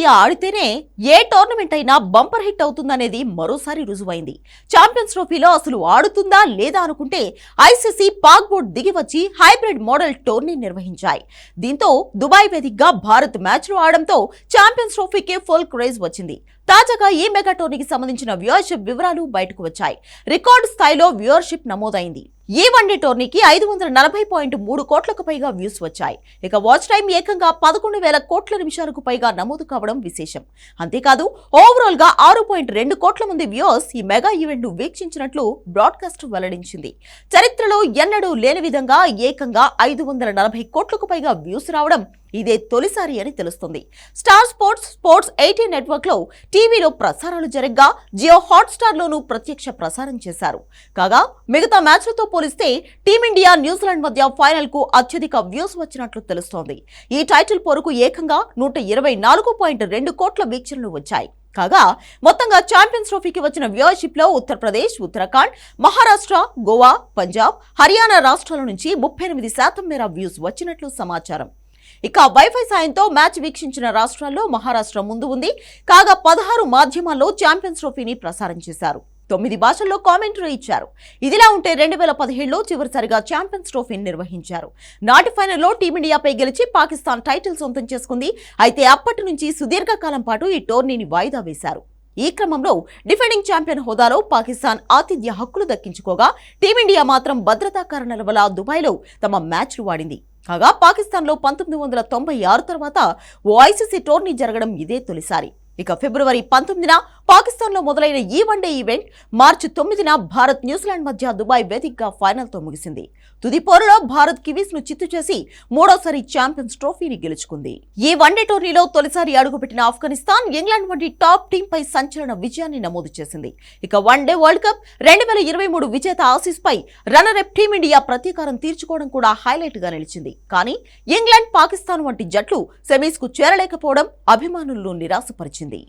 Team India ఆడితేనే ఏ tournament అయినా bumper hit అవుతుందనేది మరోసారి రుజువైంది. ఛాంపియన్స్ ట్రోఫీలో అసలు ఆడుతుందా లేదా అనుకుంటే ఐసీసీ పాక్ బోర్డు దిగి వచ్చి హైబ్రిడ్ మోడల్ టోర్నీ నిర్వహించాయి. దీంతో దుబాయ్ వేదికగా భారత్ మ్యాచ్లు ఆడడంతో ఛాంపియన్స్ ట్రోఫీకి ఫుల్ క్రేజ్ వచ్చింది. తాజాగా ఈ మెగా టోర్నీకి సంబంధించిన వ్యూవర్షిప్ వివరాలు బయటకు వచ్చాయి. రికార్డు స్థాయిలో వ్యూవర్షిప్ నమోదైంది. ఈ వన్డే టోర్నీకి 540.3 కోట్లకు పైగా వ్యూస్ వచ్చాయి. ఇక వాచ్ టైం ఏకంగా 11,000 కోట్ల నిమిషాలకు పైగా నమోదు కావడం విశేషం. అంతేకాదు ఓవరాల్ గా 6.2 కోట్ల మంది వ్యూవర్స్ ఈ మెగా ఈవెంట్ ను వీక్షించినట్లు బ్రాడ్కాస్ట్ వెల్లడించింది. చరిత్రలో ఎన్నడూ లేని విధంగా ఏకంగా 540 కోట్లకు పైగా వ్యూస్ రావడం ఇదే తొలిసారి అని తెలుస్తుంది. స్టార్ స్పోర్ట్స్ 18 నెట్వర్క్ లో టీవీలో ప్రసారాలు జరగ్గా జియో హాట్స్టార్ లోనూ ప్రత్యక్ష ప్రసారం చేశారు. కాగా మిగతా మ్యాచ్లతో పోలిస్తే టీమిండియా న్యూజిలాండ్ మధ్య ఫైనల్ కు అత్యధిక వ్యూస్ వచ్చినట్లు తెలుస్తోంది. ఈ టైటిల్ పోరుకు ఏకంగా 124.2 కోట్ల వీక్షణలు వచ్చాయి. కాగా మొత్తంగా ఛాంపియన్స్ ట్రోఫీకి వచ్చిన వ్యూవర్షిప్ లో ఉత్తరప్రదేశ్, ఉత్తరాఖండ్, మహారాష్ట్ర, గోవా, పంజాబ్, హర్యానా రాష్ట్రాల నుంచి 38% మేర వ్యూస్ వచ్చినట్లు సమాచారం. ఇక వైఫై సాయంతో మ్యాచ్ వీక్షించిన రాష్ట్రాల్లో మహారాష్ట్ర ముందు ఉంది. కాగా 16 మాధ్యమాల్లో ఛాంపియన్స్ ట్రోఫీని ప్రసారం చేశారు. 9 భాషల్లో కామెంటరీ ఇచ్చారు. ఇదిలా ఉంటే 2017లో చివరిసారిగా ఛాంపియన్స్ ట్రోఫీని నిర్వహించారు. నాటి ఫైనల్లో టీమిండియాపై గెలిచి పాకిస్తాన్ టైటిల్ సొంతం చేసుకుంది. అయితే అప్పటి నుంచి సుదీర్ఘకాలం పాటు ఈ టోర్నీని వాయిదా వేశారు. ఈ క్రమంలో డిఫెండింగ్ ఛాంపియన్ హోదాలో పాకిస్తాన్ ఆతిథ్య హక్కులు దక్కించుకోగా టీమిండియా మాత్రం భద్రతా కారణాల వల్ల దుబాయ్లో తమ మ్యాచ్లు ఆడింది. కాగా పాకిస్తాన్లో 1996 తర్వాత ఓ ఐసీసీ టోర్నీ జరగడం ఇదే తొలిసారి. ఇక ఫిబ్రవరి 19న పాకిస్తాన్లో మొదలైన ఈ వన్డే ఈవెంట్ మార్చి 9న భారత్ న్యూజిలాండ్ మధ్య దుబాయ్ వేదికగా ఫైనల్తో ముగిసింది. తుది పోరులో భారత్ కివీస్ ను చిత్తు చేసి మూడోసారి ఛాంపియన్స్ ట్రోఫీని గెలుచుకుంది. ఈ వన్డే టోర్నీలో తొలిసారి అడుగుపెట్టిన ఆఫ్ఘనిస్తాన్ ఇంగ్లాండ్ వంటి టాప్ టీంపై సంచలన విజయాన్ని నమోదు చేసింది. ఇక వన్డే వరల్డ్ కప్ 2023 విజేత ఆసీస్ పై రన్నర్ అప్ టీమిండియా ప్రతీకారం తీర్చుకోవడం కూడా హైలైట్ గా నిలిచింది. కానీ ఇంగ్లాండ్, పాకిస్తాన్ వంటి జట్లు సెమీస్ కు చేరలేకపోవడం అభిమానులను నిరాశపరిచింది.